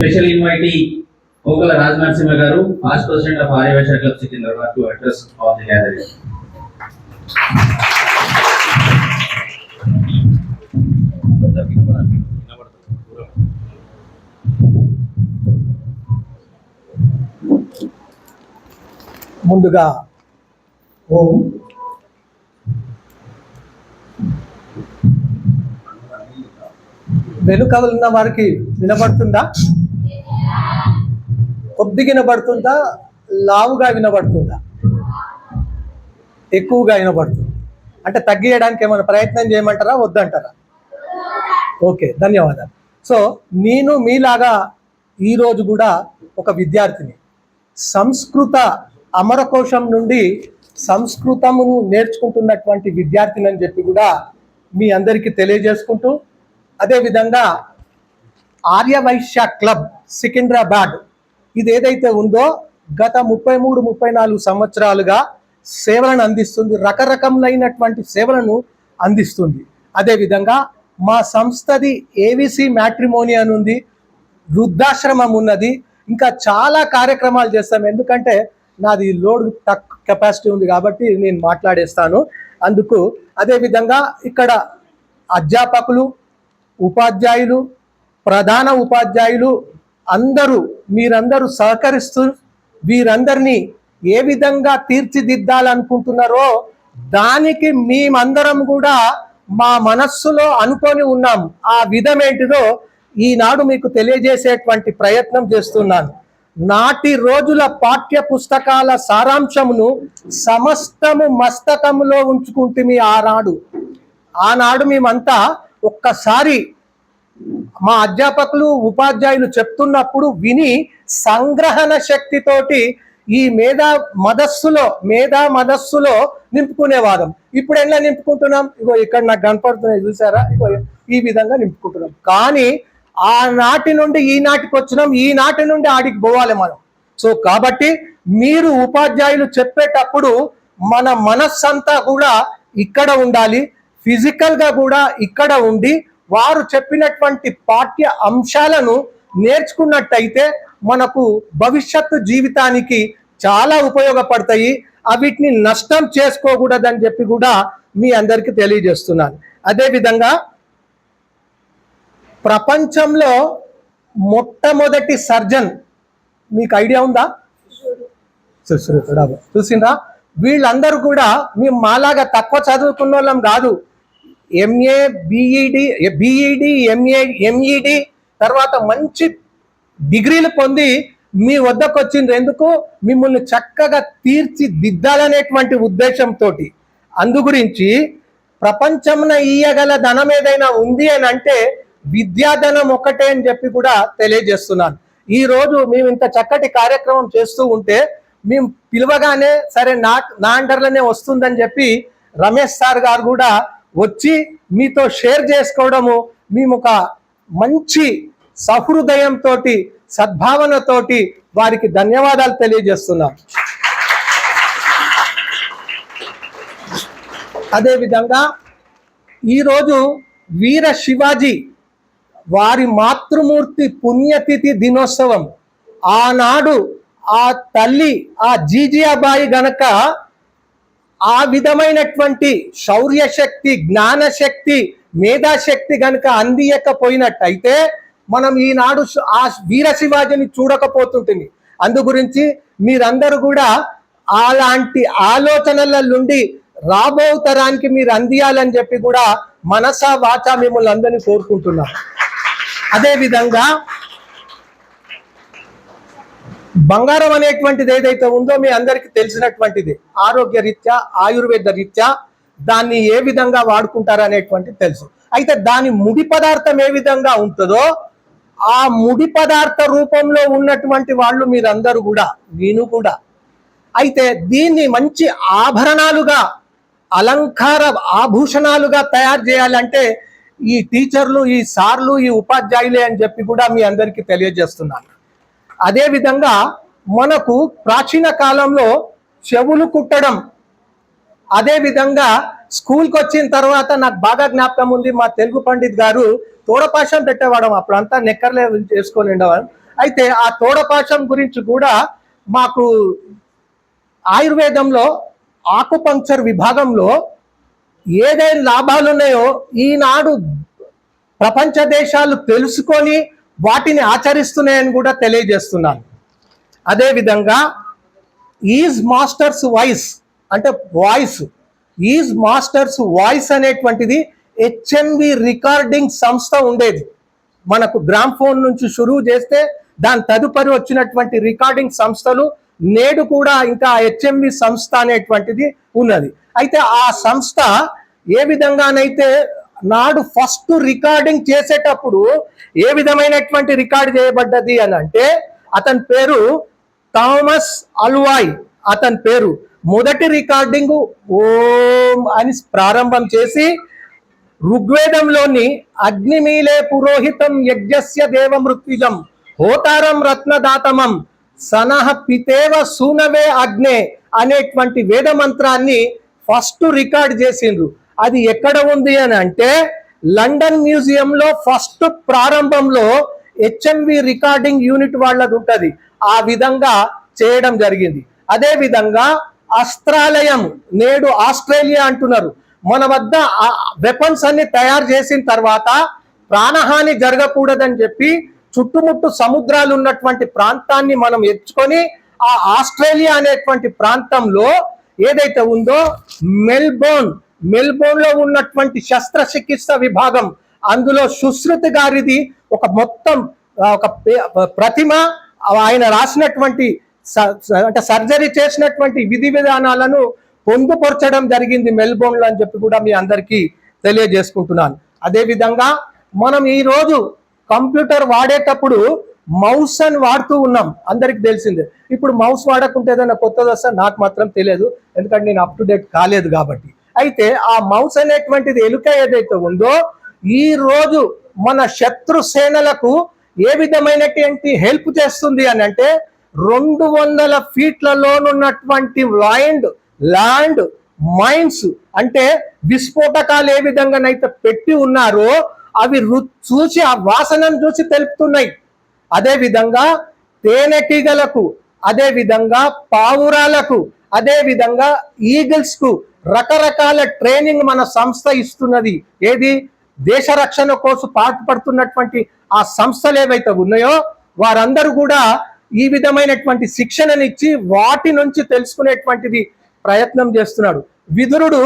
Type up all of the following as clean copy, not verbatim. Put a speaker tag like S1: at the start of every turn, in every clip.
S1: Special invitee Okala Rajnarasimha Garu, past president of Aryavesha Club Secunderabad, to address all the gathering.
S2: ముందుగా ఓం వెనుక ఉన్న వారికి వినబడుతుందా? కొద్దిగా వినబడుతుందా? లావుగా వినబడుతుందా? ఎక్కువగా వినబడుతుంది అంటే తగ్గియడానికి ఏమైనా ప్రయత్నం చేయమంటారా, వద్దంటారా? ఓకే, ధన్యవాదాలు. సో నేను మీలాగా ఈరోజు కూడా ఒక విద్యార్థిని. సంస్కృత అమరకోశం నుండి సంస్కృతమును నేర్చుకుంటున్నటువంటి విద్యార్థిని అని చెప్పి కూడా మీ అందరికీ తెలియజేసుకుంటూ, అదేవిధంగా ఆర్యవైశ్య క్లబ్ సికింద్రాబాద్ ఇది ఏదైతే ఉందో గత 33-34 సంవత్సరాలుగా సేవలను అందిస్తుంది, రకరకములైనటువంటి సేవలను అందిస్తుంది. అదేవిధంగా మా సంస్థది ఏవిసి మ్యాట్రిమోని అని ఉంది, వృద్ధాశ్రమం ఉన్నది, ఇంకా చాలా కార్యక్రమాలు చేస్తాం. ఎందుకంటే నాది లోడ్ తక్కువ కెపాసిటీ ఉంది కాబట్టి నేను మాట్లాడేస్తాను అందుకు. అదేవిధంగా ఇక్కడ అధ్యాపకులు, ఉపాధ్యాయులు, ప్రధాన ఉపాధ్యాయులు మీరందరూ సహకరిస్తూ వీరందరినీ ఏ విధంగా తీర్చిదిద్దాలనుకుంటున్నారో దానికి మేమందరం కూడా మా మనస్సులో అనుకొని ఉన్నాం. ఆ విధం ఏంటిదో ఈనాడు మీకు తెలియజేసేటువంటి ప్రయత్నం చేస్తున్నాను. నాటి రోజుల పాఠ్య పుస్తకాల సారాంశమును సమస్తము మస్తకములో ఉంచుకుంటే ఆనాడు మేమంతా ఒక్కసారి మా అధ్యాపకులు, ఉపాధ్యాయులు చెప్తున్నప్పుడు విని సంగ్రహణ శక్తితోటి ఈ మేధా మదస్సులో నింపుకునేవారం. ఇప్పుడు ఎలా నింపుకుంటున్నాం? ఇగో ఇక్కడ నాకు కనపడుతున్నాయి చూసారా, ఇగో ఈ విధంగా నింపుకుంటున్నాం. కానీ ఆనాటి నుండి ఈనాటికి వచ్చినాం, ఈనాటి నుండి ఆడికి పోవాలి మనం. సో కాబట్టి మీరు ఉపాధ్యాయులు చెప్పేటప్పుడు మన మనస్సంతా కూడా ఇక్కడ ఉండాలి, ఫిజికల్గా కూడా ఇక్కడ ఉండి వారు చెప్పినటువంటి పాఠ్య అంశాలను నేర్చుకున్నట్టయితే మనకు భవిష్యత్తు జీవితానికి చాలా ఉపయోగపడతాయి. వీటిని నష్టం చేసుకోకూడదని చెప్పి కూడా మీ అందరికీ తెలియజేస్తున్నాను. అదేవిధంగా ప్రపంచంలో మొట్టమొదటి సర్జన్ మీకు ఐడియా ఉందా? చూసిందా? వీళ్ళందరూ కూడా మేము మాలాగా తక్కువ చదువుకున్న వాళ్ళం కాదు. ఎంఏ, బిఈడి, ఎంఈడి తర్వాత మంచి డిగ్రీలు పొంది మీ వద్దకు వచ్చిండ్రు. ఎందుకు? మిమ్మల్ని చక్కగా తీర్చిదిద్దాలనేటువంటి ఉద్దేశంతో. అందు గురించి ప్రపంచంలో ఇయ్యగల ధనం ఏదైనా ఉంది అని అంటే విద్యాధనం ఒకటే అని చెప్పి కూడా తెలియజేస్తున్నాను. ఈరోజు మేము ఇంత చక్కటి కార్యక్రమం చేస్తూ ఉంటే మేము పిలవగానే సరే నా అండర్లోనే వస్తుందని చెప్పి రమేష్ సార్ గారు కూడా వచ్చి మీతో షేర్ చేసుకోవడము, మేము ఒక మంచి సహృదయంతో సద్భావనతోటి వారికి ధన్యవాదాలు తెలియజేస్తున్నాం. అదేవిధంగా ఈరోజు వీర శివాజీ వారి మాతృమూర్తి పుణ్యతిథి దినోత్సవం. ఆనాడు ఆ తల్లి ఆ జీజియాబాయి గనక ఆ విధమైనటువంటి శౌర్యశక్తి, జ్ఞానశక్తి, మేధాశక్తి గనక అందియకపోయినట్టయితే మనం ఈనాడు ఆ వీర శివాజీని చూడకపోతుంటుంది. అందు గురించి మీరందరూ కూడా అలాంటి ఆలోచనల నుండి రాబో తరానికి మీరు అందియాలని చెప్పి కూడా మనసా వాచా మిమ్మల్ని అందరినీ కోరుకుంటున్నాం. అదేవిధంగా బంగారం అనేటువంటిది ఏదైతే ఉందో మీ అందరికీ తెలిసినటువంటిది. ఆరోగ్య రీత్యా, ఆయుర్వేద రీత్యా దాన్ని ఏ విధంగా వాడుకుంటారు అనేటువంటిది తెలుసు. అయితే దాని ముడి పదార్థం ఏ విధంగా ఉంటుందో ఆ ముడి పదార్థ రూపంలో ఉన్నటువంటి వాళ్ళు మీరందరూ కూడా, నేను కూడా. అయితే దీన్ని మంచి ఆభరణాలుగా, అలంకార ఆభూషణాలుగా తయారు చేయాలంటే ఈ టీచర్లు, ఈ సార్లు, ఈ ఉపాధ్యాయులే అని చెప్పి కూడా మీ అందరికీ తెలియజేస్తున్నాను. అదేవిధంగా మనకు ప్రాచీన కాలంలో చెవులు కుట్టడం, అదేవిధంగా స్కూల్కి వచ్చిన తర్వాత నాకు బాగా జ్ఞాపకం ఉంది, మా తెలుగు పండిత్ గారు తోడపాశం పెట్టేవాడు. అప్పుడంతా నెక్కర్లే చేసుకొని ఉండేవాడు. అయితే ఆ తోడపాశం గురించి కూడా మాకు ఆయుర్వేదంలో ఆకుపంక్చర్ విభాగంలో ఏదైనా లాభాలు ఉన్నాయో ఈనాడు ప్రపంచ దేశాలు తెలుసుకొని వాటిని ఆచరిస్తున్నాయని కూడా తెలియజేస్తున్నాను. అదేవిధంగా ఈజ్ మాస్టర్స్ వాయిస్ అంటే వాయిస్, ఈజ్ మాస్టర్స్ వాయిస్ అనేటువంటిది HMV రికార్డింగ్ సంస్థ ఉండేది. మనకు గ్రామ్ ఫోన్ నుంచి షురువు చేస్తే దాని తదుపరి వచ్చినటువంటి రికార్డింగ్ సంస్థలు నేడు కూడా ఇంకా HMV సంస్థ అనేటువంటిది ఉన్నది. అయితే ఆ సంస్థ ఏ విధంగానైతే నాడు ఫస్ట్ రికార్డింగ్ చేసేటప్పుడు ఏ విధమైనటువంటి రికార్డ్ చేయబడ్డది అని అంటే, అతని పేరు థామస్ అల్వాయ్. అతని పేరు మొదటి రికార్డింగ్ ఓం అని ప్రారంభం చేసి ఋగ్వేదంలోని అగ్నిమీలే పురోహితం యజ్ఞస్య దేవమృత్యుజం హోతారం రత్నదాతమం సనహ పితేవ సూనవే అగ్నే అనేటువంటి వేద మంత్రాన్ని ఫస్ట్ రికార్డ్ చేసిండ్రు. అది ఎక్కడ ఉంది అని అంటే లండన్ మ్యూజియంలో ఫస్ట్ ప్రారంభంలో HMV రికార్డింగ్ యూనిట్ వాళ్ళది ఉంటుంది. ఆ విధంగా చేయడం జరిగింది. అదే విధంగా అస్త్రాలయం, నేడు ఆస్ట్రేలియా అంటున్నారు. మన వద్ద వెపన్స్ అన్ని తయారు చేసిన తర్వాత ప్రాణహాని జరగకూడదని చెప్పి చుట్టుముట్టు సముద్రాలు ఉన్నటువంటి ప్రాంతాన్ని మనం ఎంచుకొని ఆ ఆస్ట్రేలియా అనేటువంటి ప్రాంతంలో ఏదైతే ఉందో మెల్బోర్న్ లో ఉన్నటువంటి శస్త్రచికిత్స విభాగం, అందులో సుశ్రుతి గారిది ఒక మొత్తం ఒక ప్రతిమ, ఆయన రాసినటువంటి అంటే సర్జరీ చేసినటువంటి విధి విధానాలను పొందుపరచడం జరిగింది మెల్బోర్న్ లో అని చెప్పి కూడా మీ అందరికీ తెలియజేసుకుంటున్నాను. అదే విధంగా మనం ఈ రోజు కంప్యూటర్ వాడేటప్పుడు మౌస్ అని వాడుతూ ఉన్నాం, అందరికి తెలిసిందే. ఇప్పుడు మౌస్ వాడకుంటే ఏదైనా కొత్తది వస్తే నాకు మాత్రం తెలియదు, ఎందుకంటే నేను అప్ టు డేట్ కాలేదు కాబట్టి. అయితే ఆ మౌస్ అనేటువంటిది ఎలుక ఏదైతే ఉందో ఈ రోజు మన శత్రు సేనలకు ఏ విధమైనటువంటి హెల్ప్ చేస్తుంది అని అంటే 200 ఫీట్లలోనున్నటువంటి ల్యాండ్ మైన్స్ అంటే విస్ఫోటకాలు ఏ విధంగానైతే పెట్టి ఉన్నారో అవి చూసి ఆ వాసనను చూసి తెలుపుతున్నాయి. అదే విధంగా తేనెటీగలకు, అదే విధంగా పావురాలకు, అదే విధంగా ఈగిల్స్ కు రకరకాల ట్రైనింగ్ మన సంస్థ ఇస్తున్నది. ఏది దేశ రక్షణ కోసం పాటుపడుతున్నటువంటి ఆ సంస్థలు ఏవైతే ఉన్నాయో వారందరూ కూడా ఈ విధమైనటువంటి శిక్షణనిచ్చి వాటి నుంచి తెలుసుకునేటువంటిది ప్రయత్నం చేస్తున్నాడు. విదురుడు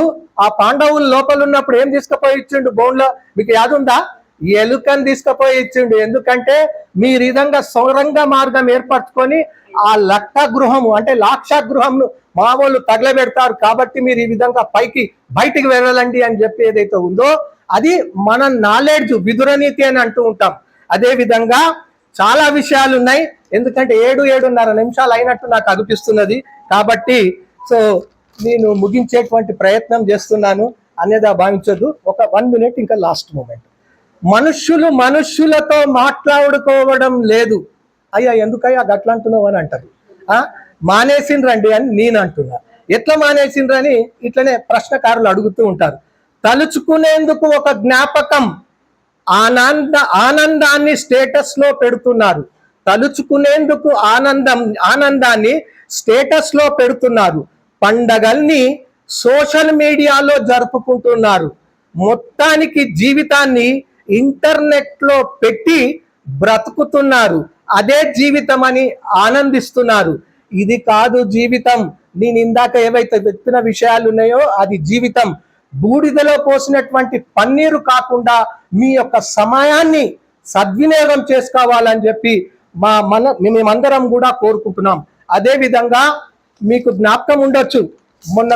S2: ఆ పాండవులు లోపల ఉన్నప్పుడు ఏం తీసుకుపోయి ఇచ్చిండు బోన్లో, మీకు యాదుందా? ఎలుకని తీసుకుపోయి ఇచ్చిండు. ఎందుకంటే మీరు ఈ విధంగా సొరంగ మార్గం ఏర్పరచుకొని ఆ లక్షగృహము అంటే లాక్షగృహంను మామూలు తగలబెడతారు కాబట్టి మీరు ఈ విధంగా బయటికి వెళ్ళండి అని చెప్పి ఏదైతే ఉందో అది మన నాలెడ్జ్, విదురనీతి అని అంటూ ఉంటాం. అదే విధంగా చాలా విషయాలు ఉన్నాయి. ఎందుకంటే 7-7:30 నిమిషాలు అయినట్టు నాకు అనిపిస్తున్నది. కాబట్టి సో నేను ముగించేటువంటి ప్రయత్నం చేస్తున్నాను, అనేది భావించదు. ఒక 1 మినిట్ ఇంకా లాస్ట్ మూమెంట్. మనుష్యులతో మాట్లాడుకోవడం లేదు. అయ్యా ఎందుకయ్యా గట్లా అంటున్నావు అని అంటారు. మానేసిండ్రండి అని నేను అంటున్నా. ఎట్లా మానేసిండ్రని ఇట్లనే ప్రశ్నకారులు అడుగుతూ ఉంటారు. తలుచుకునేందుకు ఒక జ్ఞాపకం, ఆనందాన్ని స్టేటస్ లో పెడుతున్నారు. తలుచుకునేందుకు ఆనందాన్ని స్టేటస్ లో పెడుతున్నారు. పండగల్ని సోషల్ మీడియాలో జరుపుకుంటున్నారు. మొత్తానికి జీవితాన్ని ఇంటర్నెట్ లో పెట్టి బ్రతుకుతున్నారు. అదే జీవితం అని ఆనందిస్తున్నారు. ఇది కాదు జీవితం. నేను ఇందాక ఏవైతే చెప్పిన విషయాలు ఉన్నాయో అది జీవితం. బూడిదలో పోసినటువంటి పన్నీరు కాకుండా మీ యొక్క సమయాన్ని సద్వినియోగం చేసుకోవాలని చెప్పి మేమందరం కూడా కోరుకుంటున్నాం. అదే విధంగా మీకు జ్ఞాపకం ఉండొచ్చు, మొన్న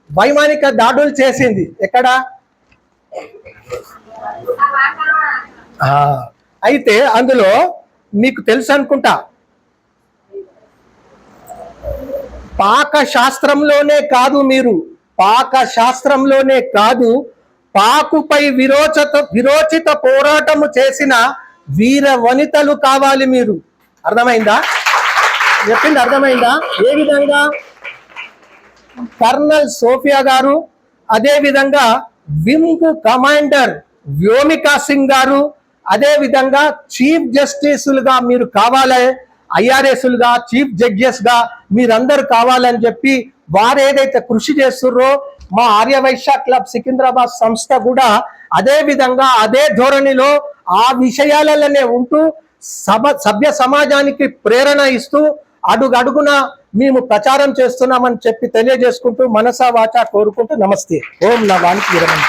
S2: వైమానిక దాడులు చేసింది ఎక్కడ? అయితే అందులో మీకు తెలుసు అనుకుంటా, పాకశాస్త్రంలోనే కాదు పాకుపై విరోచిత పోరాటము చేసిన వీర వనితలు కావాలి మీరు. అర్థమైందా? చెప్పింది అర్థమైందా? ఏ విధంగా కర్నల్ సోఫియా గారు, అదే విధంగా వింగ్ కమాండర్ వ్యోమికా సింగ్ గారు, అదే విధంగా చీఫ్ జస్టిస్లుగా మీరు కావాలి, ఐఆర్ఎస్లుగా, చీఫ్ జడ్జెస్ గా మీరందరూ కావాలని చెప్పి వారు ఏదైతే కృషి చేస్తుర్రో మా ఆర్యవైశ్య క్లబ్ సికింద్రాబాద్ సంస్థ కూడా అదే విధంగా అదే ధోరణిలో ఆ విషయాలలోనే ఉంటూ సభ్య సమాజానికి ప్రేరణ ఇస్తూ అడుగడుగున మేము ప్రచారం చేస్తున్నామని చెప్పి తెలియజేసుకుంటూ మనసా వాచా కోరుకుంటూ నమస్తే. ఓం నవానికి విరమణ.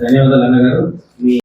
S1: ధన్యవాదాలు అన్నగారు.